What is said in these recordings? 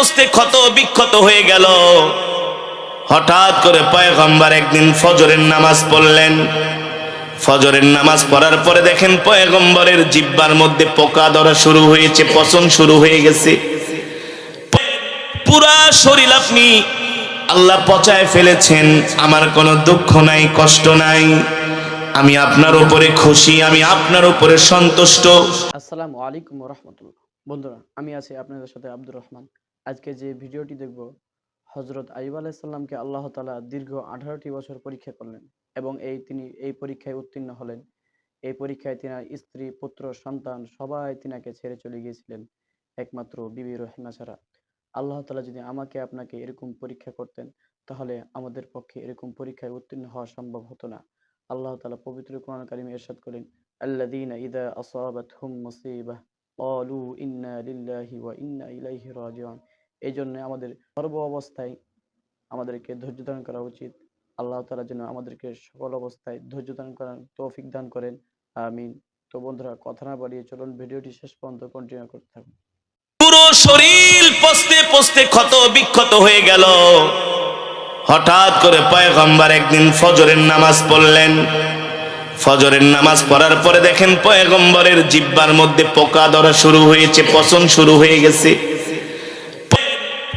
পৌঁছতে ক্ষত বিক্ষত হয়ে গেল। হঠাৎ করে পয়গম্বর একদিন ফজরের নামাজ পড়লেন। ফজরের নামাজ পড়ার পরে দেখেন পয়গম্বরের জিহ্বার মধ্যে পোকা ধরা শুরু হয়েছে, পচন শুরু হয়ে গেছে। পুরা শরীর আপনি আল্লাহ পচায় ফেলেছেন। আমার কোনো দুঃখ নাই, কষ্ট নাই, আমি আপনার উপরে খুশি, আমি আপনার উপরে সন্তুষ্ট। আসসালামু আলাইকুম রহমতুল্লাহ। বন্ধুরা, আমি আছি আপনাদের সাথে আব্দুর রহমান। আজকে যে ভিডিওটি দেখব, হজরত আইয়ুব আলাইহিস সালামকে আল্লাহ তাআলা দীর্ঘ 18টি বছর পরীক্ষা করলেন এবং তিনি এই পরীক্ষায় উত্তীর্ণ হলেন। এই পরীক্ষায় তিনার স্ত্রী, পুত্র, সন্তান সবাই তিনাকে ছেড়ে চলে গিয়েছিলেন, একমাত্র বিবি রহিমা ছাড়া। আল্লাহ তাআলা যদি আমাকে আপনাকে এরকম পরীক্ষা করতেন, তাহলে আমাদের পক্ষে এরকম পরীক্ষায় উত্তীর্ণ হওয়া সম্ভব হতো না। আল্লাহ তাআলা পবিত্র কোরআন কারিমে ইরশাদ করেন, আল্লাযীনা ইযা আসাবাতহুম মুসিবাহ ক্বালু ইন্না লিল্লাহি ওয়া ইন্না ইলাইহি রাজিউন। এই জন্য আমাদের সর্ব অবস্থায় আমাদেরকে ধৈর্য ধারণ করা উচিত। আল্লাহ তাআলা যেন আমাদেরকে সকল অবস্থায় ধৈর্য ধারণ করার তৌফিক দান করেন, আমিন। তো বন্ধুরা, কথা না বাড়িয়ে চলুন ভিডিওটি শেষ পর্যন্ত কন্টিনিউ করতে থাকুন। পুরো শরীর পচতে পচতে ক্ষত বিক্ষত হয়ে গেল। হঠাৎ করে পয়গম্বর একদিন ফজরের নামাজ পড়লেন। ফজরের নামাজ পড়ার পরে দেখেন পয়গম্বরের জিহ্বার মধ্যে পোকা ধরা শুরু হয়েছে, পচন শুরু হয়ে গেছে।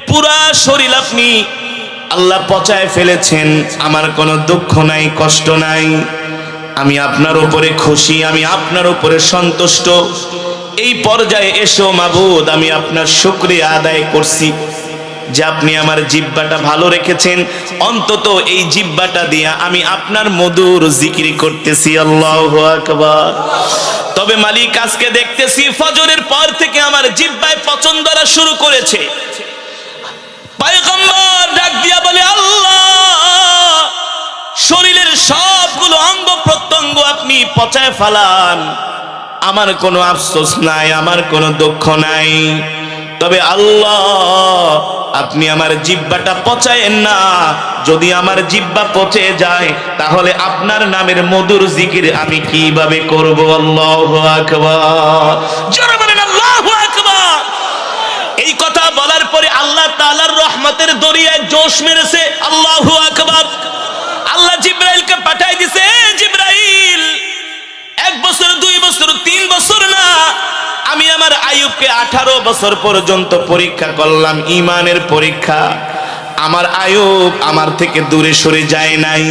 পুরা শরীর আপনি আল্লাহ পচায় ফেলেছেন। আমার কোনো দুঃখ নাই, কষ্ট নাই, আমি আপনার উপরে খুশি, আমি আপনার উপরে সন্তুষ্ট। এই পর্যায়ে এসো মাবুদ, আমি আপনার শুকরিয়া আদায় করছি যে আপনি আমার জিহ্বাটা ভালো রেখেছেন। অন্তত এই জিহ্বাটা দিয়া আমি আপনার মধুর জিকির করতেছি, আল্লাহু আকবার। তবে মালিক, আজকে দেখতেছি ফজরের পর থেকে আমার জিহ্বায় পচন ধরা শুরু করেছে। পয়গম্বর ডাক দিয়া বলে, আল্লাহ, শরীরের সবগুলো অঙ্গ প্রত্যঙ্গ আপনি পচায় ফেলান, আমার কোনো আফসোস নাই, আমার কোনো দুঃখ নাই। তবে আল্লাহ, আপনি আমার জিহ্বাটা পচায়েন না। যদি আমার জিহ্বা পচে যায়, তাহলে আপনার নামের মধুর জিকির আমি কিভাবে করব? আল্লাহু আকবার। জোরে বলেন আল্লাহু আকবার। এই কথা বলার পরে আল্লাহ তাআলার রহমতের দরিয়ায় জোশ মেরেছে, আল্লাহু আকবার। আল্লাহ জিবরাইলকে পাঠাই দিয়েছে, জিবরাইল, 1 বছর, 2 বছর, 3 বছর না, আমি আমার আইয়ুবকে 18 বছর পর্যন্ত পরীক্ষা করলাম, ঈমানের পরীক্ষা। আমার আইয়ুব আমার থেকে দূরে সরে যায় নাই।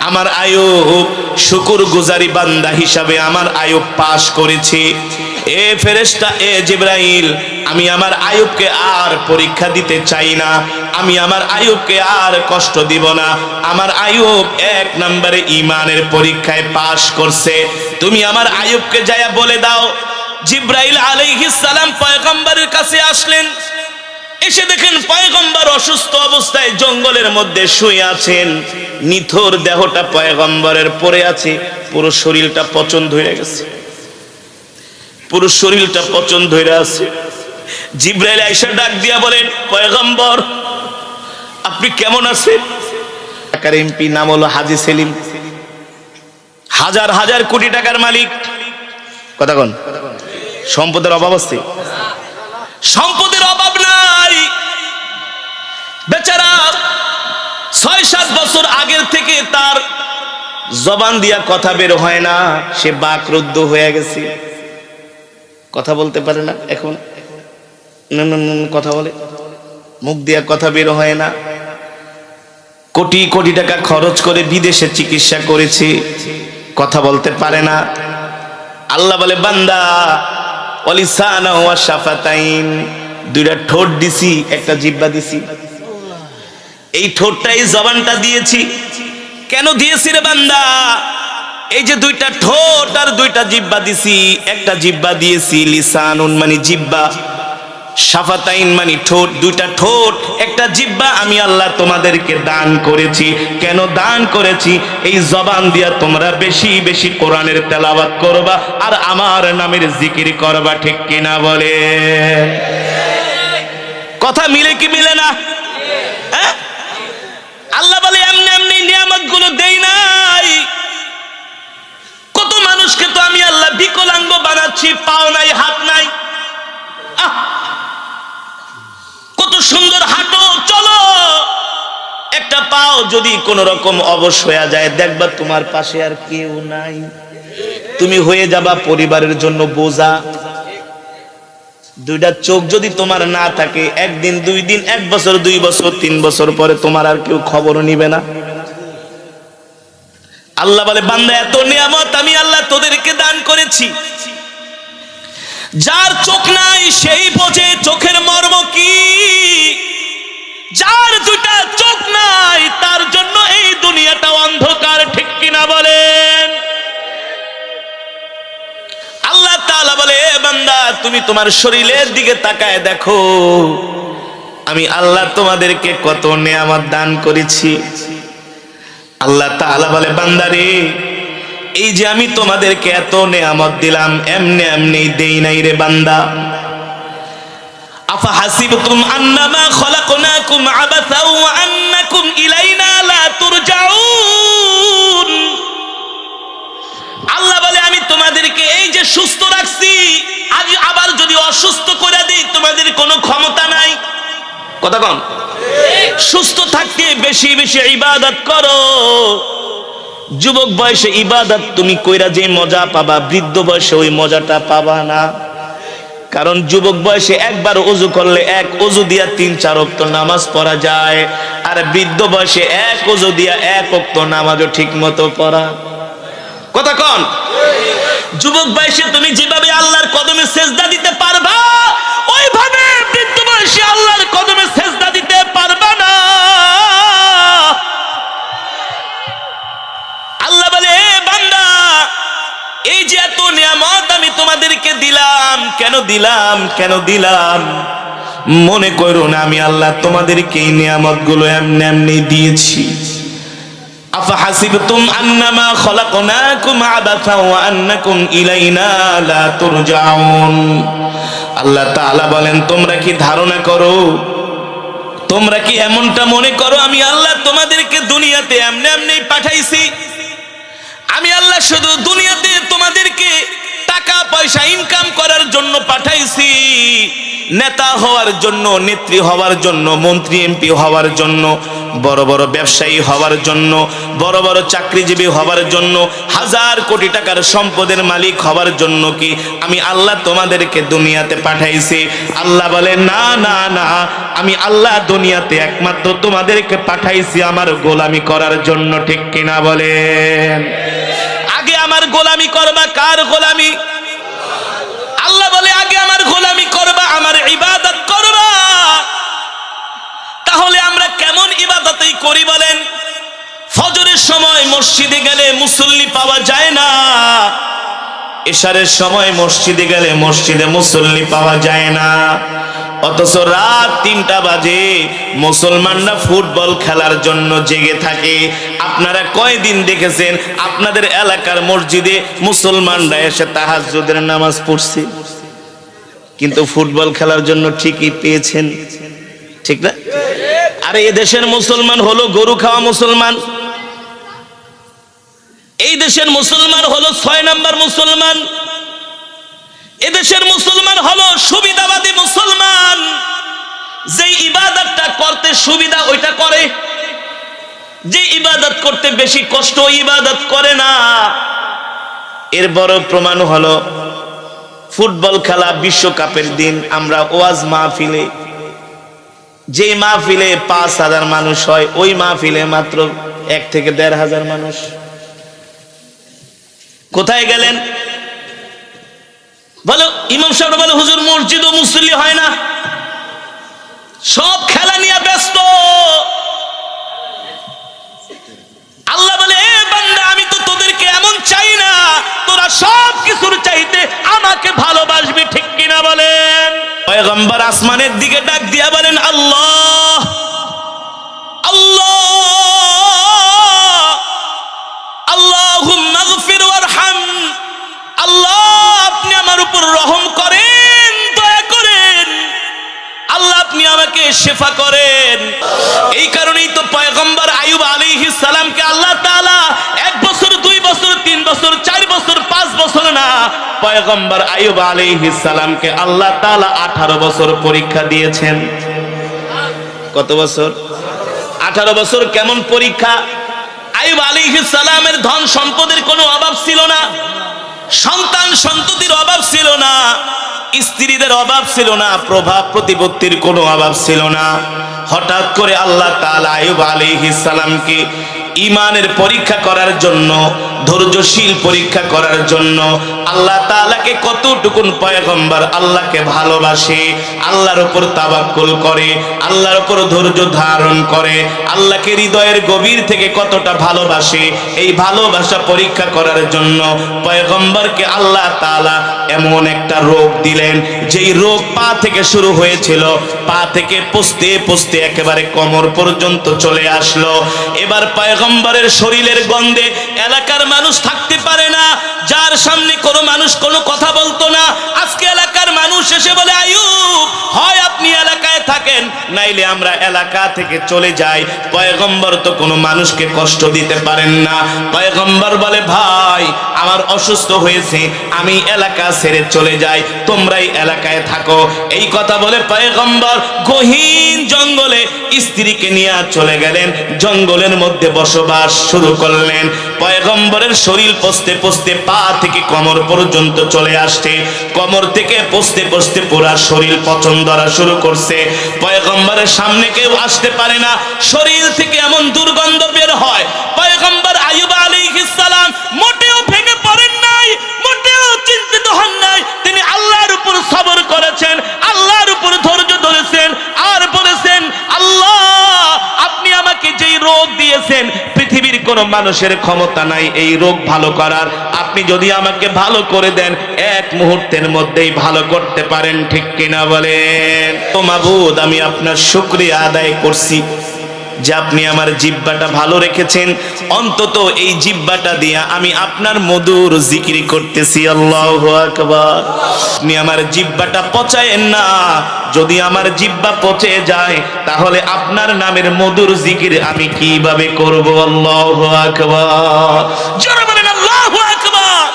আমার আইয়ুব শুকরগুজারি বান্দা হিসাবে আমার আইয়ুব পাশ করেছে। এ ফেরেশতা, এ জিবরাইল, আমি আমার আইয়ুবকে আর পরীক্ষা দিতে চাই না, আমি আমার আইয়ুবকে আর কষ্ট দিব না। আমার আইয়ুব 1 নম্বরে ঈমানের পরীক্ষায় পাশ করছে। তুমি আমার আইয়ুবকে যায়া বলে দাও। জিবরাইল আলাইহিস সালাম পয়গম্বরের কাছে আসলেন। এসে দেখেন পয়গম্বর অসুস্থ অবস্থায় জঙ্গলের মধ্যে শুয়ে আছেন। নিথর দেহটা পয়গম্বরের পড়ে আছে, পুরো শরীরটা পচন ধরে গেছে, পুরো শরীরটা পচন ধরে আছে। জিবরাইল আয়েশা ডাক দিয়া বলেন, পয়গম্বর, আপনি কেমন আছেন? ঢাকার এমপি, নাম হলো হাজী সেলিম, হাজার হাজার কোটি টাকার মালিক। কথা কোন? সম্পদের অভাব আছে? সম্পদের অভাব নাই। বেচারা 6-7 বছর আগের থেকে তার জবান দিয়া কথা বের হয় না, সে বাকরুদ্ধ হয়ে গেছে, কথা বলতে পারে না। এখন কথা বলে, মুখ দিয়া কথা বের হয় না। কোটি কোটি টাকা খরচ করে বিদেশে চিকিৎসা করেছে, কথা বলতে পারে না। আল্লাহ বলে, বান্দা, ওয়ালিসানা ওয়া শাফাতাইন, 2টা ঠোঁট দিছি, একটা জিহ্বা দিছি। এই ঠোঁটটাই জবানটা দিয়েছি। কেন দিয়েছি রে বান্দা? এই যে 2টা ঠোঁট আর 2টা জিহ্বা দিছি, একটা জিহ্বা দিয়েছি লিসানুন মানে জিহ্বা, শাফাতাইন মানে ঠোঁট, 2টা ঠোঁট, একটা জিহ্বা আমি আল্লাহ তোমাদেরকে দান করেছি। কেন দান করেছি? এই জবান দিয়া তোমরা বেশি বেশি কোরআনের তেলাওয়াত করবা আর আমার নামের জিকির করবা, ঠিক কিনা বলে? কথা মিলে কি মিলে না? হ্যাঁ, আল্লাহ বলে, এমনি এমনি নিয়ামত গুলো দেই নাই। কত মানুষকে তো আমি আল্লাহ বিকলাঙ্গ বানাচ্ছি, পাও নাই, হাত নাই। কত সুন্দর হাঁটো, চলো। একটা পাও যদি কোন রকম অবশ হয়ে যায়, দেখবা তোমার পাশে আর কেউ নাই, তুমি হয়ে যাবা পরিবারের জন্য বোঝা। দুইটা চোখ যদি তোমার না থাকে, একদিন, 2 দিন, 1 বছর, 2 বছর, 3 বছর পরে তোমার আর কেউ খবরও নিবে না। আল্লাহ বলে, বান্দা এত নিয়ামত আমি আল্লাহ তোদেরকে দান করেছি। যার চোখ নাই সেই বোঝে চোখের মর্ম কি। যার 2টা চোখ নাই তার জন্য এই দুনিয়াটা অন্ধকার, ঠিক কিনা বলেন? আল্লাহ তাআলা বলে, বান্দা তুমি তোমার শরীরের দিকে তাকায় দেখো, আমি আল্লাহ তোমাদেরকে কত নিয়ামত দান করেছি। আল্লাহ তাআলা বলে, বান্দারে এই যে আমি তোমাদেরকে এত নিয়ামত দিলাম, এমনি এমনি দেই নাই রে বান্দা। আফা হাসিবতুম আন্নামা খলাকনাকুম আবাসা ওয়া আন্নাকুম ইলাইনা লা তুরজাউন। আল্লাহ বলে, আমি তোমাদেরকে এই যে সুস্থ রাখছি, আজ আবার যদি অসুস্থ করে দিই তোমাদের কোনো ক্ষমতা নাই। কথা কম। সুস্থ থাকতে বেশি বেশি ইবাদত করো। যুবক বয়সে ইবাদত তুমি কইরা যে মজা পাবা, বৃদ্ধ বয়সে ওই মজাটা পাবা না। কারণ যুবক বয়সে একবার ওযু করলে 1 ওযু দিয়া 3-4 ওয়াক্ত নামাজ পড়া যায়, আর বৃদ্ধ বয়সে 1 ওযু দিয়া 1 ওয়াক্ত নামাজও ঠিক মতো পড়া। কথা কোন? যুবক বয়সে তুমি যেভাবে আল্লাহর কদমে সেজদা দিতে পারবা, ওইভাবে বৃদ্ধ বয়সে আল্লাহর কদমে সেজদা দিতে পারবা না। আল্লাহ বলে, বান্দা এই যে এত নিয়ামত আমি তোমাদেরকে দিলাম, কেন দিলাম, কেন দিলাম? মনে করো না আমি আল্লাহ তোমাদেরকে এই নিয়ামতগুলো এমনি এমনি দিয়েছি। আফা হাসিবতুম আন্নামা খলাকনাকুম আবাসা ওয়া আন্নাকুম ইলাইনা লা তুরজাউন। আল্লাহ তাআলা বলেন, তোমরা কি ধারণা করো, তোমরা কি এমনটা মনে করো আমি আল্লাহ তোমাদেরকে দুনিয়াতে এমনি এমনি পাঠাইছি? আমি আল্লাহ শুধু দুনিয়াতে তোমাদেরকে টাকা পয়সা ইনকাম করার জন্য পাঠাইছি, নেতা হওয়ার জন্য, নেত্রী হওয়ার জন্য, মন্ত্রী এমপি হওয়ার জন্য, বড় বড় ব্যবসায়ী হওয়ার জন্য, বড় বড় চাকরিজীবী হওয়ার জন্য, 1000 কোটি টাকার সম্পদের মালিক হওয়ার জন্য কি আমি আল্লাহ তোমাদেরকে দুনিয়াতে পাঠাইছি? আল্লাহ বলে, না না না, আমি আল্লাহ দুনিয়াতে একমাত্র তোমাদেরকে পাঠাইছি আমার গোলামি করার জন্য, ঠিক কিনা বলেন? আগে আমার গোলামি করবা। কার গোলামি? আল্লাহ বলে, আগে আমার গোলামি করবা, আমার ইবাদত করবা। তাহলে আমরা কেমন ইবাদতই করি বলেন? ফজরের সময় মসজিদে গেলে মুসল্লি পাওয়া যায় না, ইশারের সময় মসজিদে গেলে মসজিদে মুসল্লি পাওয়া যায় না, অথচ রাত 3টা বাজে মুসলমানরা ফুটবল খেলার জন্য জেগে থাকে। আপনারা কয়দিন দেখেছেন আপনাদের এলাকার মসজিদে মুসলমানরা এসে তাহাজ্জুদের নামাজ পড়ছে? কিন্তু ফুটবল খেলার জন্য ঠিকই পেয়েছেন, ঠিক না? আরে এই দেশের মুসলমান হলো গরু খাওয়া মুসলমান, এই দেশের মুসলমান হলো 6 নম্বর মুসলমান, এদেশের মুসলমান হলো সুবিধাবাদী মুসলমান। যে ইবাদতটা করতে সুবিধা ওইটা করে, যে ইবাদত করতে বেশি কষ্ট ইবাদত করে না। এর বড় প্রমাণ হলো ফুটবল খেলা বিশ্বকাপের দিন আমরা ওয়াজ মাহফিলে, যে মাহফিলে 5000 মানুষ হয়, ওই মাহফিলে মাত্র 1 থেকে 1500 মানুষ। কোথায় গেলেন? বলো, ইমাম সাহেব বলে, হুজুর মসজিদ ও মুসল্লি হয় না, সব খেলা নিয়ে ব্যস্ত। আল্লাহ বলে, এ বান্দা আমি তো তোদেরকে এমন চাই না, তোরা সব কিছুর চাইতে আমাকে ভালোবাসবি, ঠিক কিনা বলেন? পয়গম্বর আসমানের দিকে ডাক দিয়া বলেন, আল্লাহ আল্লাহ আল্লাহুম্মা গফির ওয়ারহাম। আল্লাহ আপনি আমার উপর রহম করেন, দয়া করেন। আল্লাহ আপনি আমাকে শেফা করেন। এই কারণেই তো পয়গম্বর আইয়ুব আলাইহিস সালামকে আল্লাহ তাআলা 1 বছর, 2 বছর, 3 বছর, 4 বছর, 5 বছর না, পয়গম্বর আইয়ুব আলাইহিস সালামকে আল্লাহ তাআলা 18 বছর পরীক্ষা দিয়েছেন। কত বছর? 18 বছর। কেমন পরীক্ষা? আইয়ুব আলাইহিস সালামের ধন সম্পদের কোনো অভাব ছিল না, সন্তান সন্ততির অভাব ছিল না, স্ত্রীদের অভাব ছিল না, প্রভাব প্রতিপত্তির কোনো অভাব ছিল না। হঠাৎ করে আল্লাহ তাআলা আইয়ুব আলাইহিস সালামকে ঈমানের পরীক্ষা করার জন্য, ধৈর্যশীল পরীক্ষা করার জন্য আল্লাহ তাআলাকে কতটুকুন পয়গম্বর আল্লাহকে ভালোবাসে, আল্লাহর উপর তাওয়াক্কুল করে, আল্লাহর উপর ধৈর্য ধারণ করে, আল্লাহকে হৃদয়ের গভীর থেকে কতটা ভালোবাসে, এই ভালোবাসা পরীক্ষা করার জন্য পয়গম্বরকে আল্লাহ তাআলা এমন একটা রোগ দিলেন, যেই রোগ পা থেকে শুরু হয়েছিল, পা থেকে পৌঁছতে পৌঁছতে একেবারে কোমর পর্যন্ত চলে আসলো। এবার পয়গম্বরের শরীরের গন্ধে এলাকার মানুষ থাকতে পারে না, যার সামনে কোনো মানুষ কোনো কথা বলতো না। আজকে এলাকার মানুষ এসে বলে, আইয়ুব হয় আপনি এলাকায় থাকেন, নাইলে আমরা এলাকা থেকে চলে যাই। পয়গম্বর তো কোনো মানুষকে কষ্ট দিতে পারেন না। পয়গম্বর বলে, ভাই আমার অসুস্থ হয়েছে, আমি এলাকা ছেড়ে চলে যাই, তোমরাই এলাকায় থাকো। এই কথা বলে পয়গম্বর গহীন জঙ্গলে স্ত্রীকে নিয়ে চলে গেলেন, জঙ্গলের মধ্যে বসবাস শুরু করলেন। পয়গম্বরের শরীর পৌঁছতে পৌঁছতে পা থেকে কোমর পর্যন্ত চলে আসছে, কোমর থেকে পৌঁছতে পৌঁছতে পুরা শরীর পচন ধরা শুরু করছে। পয়গম্বরের সামনে কেউ আসতে পারে না, শরীর থেকে এমন দুর্গন্ধ বের হয়। পয়গম্বর আইয়ুব আলাইহিস সালাম মোটেও ভেঙে পড়েন নাই, মোটেও চিন্তিত হন নাই। তিনি আল্লাহর উপর সবর করেছেন, আল্লাহর উপর ধৈর্য ধরেছেন, আর বলেছেন, আল্লাহ আপনি আমাকে যেই রোগ দিয়েছেন, পৃথিবীর কোনো মানুষের ক্ষমতা নাই এই রোগ ভালো করার। আপনি যদি আমাকে ভালো করে দেন, এক মুহূর্তের মধ্যেই ভালো করতে পারেন, ঠিক কিনা বলেন? তো মাবুদ, আমি আপনার শুকরিয়া আদায় করছি যে আপনি আমার জিহ্বাটা ভালো রেখেছেন। অন্তত এই জিহ্বাটা দিয়ে আমি আপনার মধুর জিকির করতেছি, আল্লাহু আকবার। আপনি আমার জিহ্বাটা পচায়েন না, যদি আমার জিহ্বা পচে যায় তাহলে আপনার নামের মধুর জিকির আমি কিভাবে করব? আল্লাহু আকবার। জোরে বলেন আল্লাহু আকবার।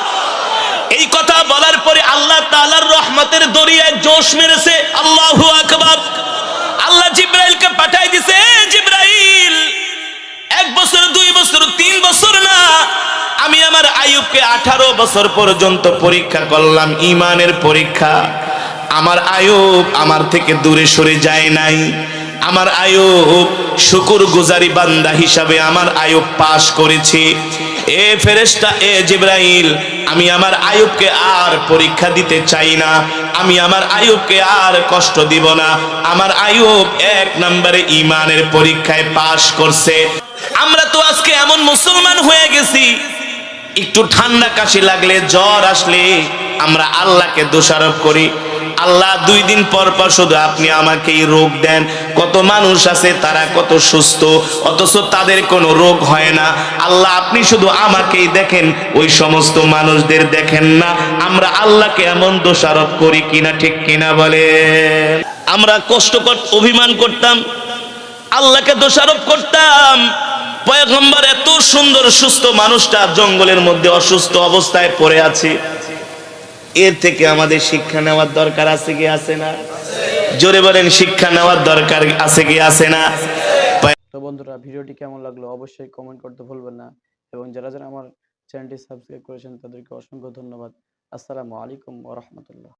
এই কথা বলার পরে আল্লাহ তাআলার রহমতের দরিয়ায় জোশ মেরেছে, আল্লাহু আকবার। আল্লাহ জিবরাইলকে পাঠাই দিছে, জিবরাইল 1 বছর 2 বছর 3 বছর না, আমি আমার আইয়ুবকে 18 বছর পর্যন্ত পরীক্ষা করলাম, ঈমানের পরীক্ষা। আমার আইয়ুব আমার থেকে দূরে সরে যায় নাই। আমার আইয়ুব শুকরগুজারি বান্দা হিসাবে আমার আইয়ুব পাস করেছে। এ ফেরেশতা, এ জিবরাইল, আমি আমার আইয়ুবকে আর পরীক্ষা দিতে চাই না, আমি আমার আইয়ুবকে আর কষ্ট দিব না। আমার আইয়ুব 1 নম্বরে ঈমানের পরীক্ষায় পাস করছে। আমরা তো আজকে এমন মুসলমান হয়ে গেছি, একটু ঠান্ডা কাশি লাগলে, জ্বর আসলে আমরা আল্লাহকে দোষারোপ করি। আল্লাহ 2 দিন পর পর শুধু আপনি আমাকে এই রোগ দেন। কত মানুষ আছে তারা কত সুস্থ, অথচ তাদের কোনো রোগ হয় না। আল্লাহ আপনি শুধু আমাকেই দেখেন, ওই সমস্ত মানুষদের দেখেন না। আমরা আল্লাহকে এমন দোষারোপ করি কিনা, ঠিক কিনা বলে? আমরা কষ্ট অভিমান করতাম, আল্লাহকে দোষারোপ করতাম। পয়গম্বর এত সুন্দর সুস্থ মানুষটা জঙ্গলের মধ্যে অসুস্থ অবস্থায় পড়ে আছে, এর থেকে আমাদের শিক্ষা নেওয়ার দরকার আছে কি আছে না? জোরে বলেন, শিক্ষা নেওয়ার দরকার আছে কি আছে না? তো বন্ধুরা, ভিডিওটি কেমন লাগলো অবশ্যই কমেন্ট করতে ভুলবেন না, এবং যারা যারা আমার চ্যানেলটি সাবস্ক্রাইব করেছেন তাদেরকে অসংখ্য ধন্যবাদ। আসসালামু আলাইকুম ওয়া রাহমাতুল্লাহ।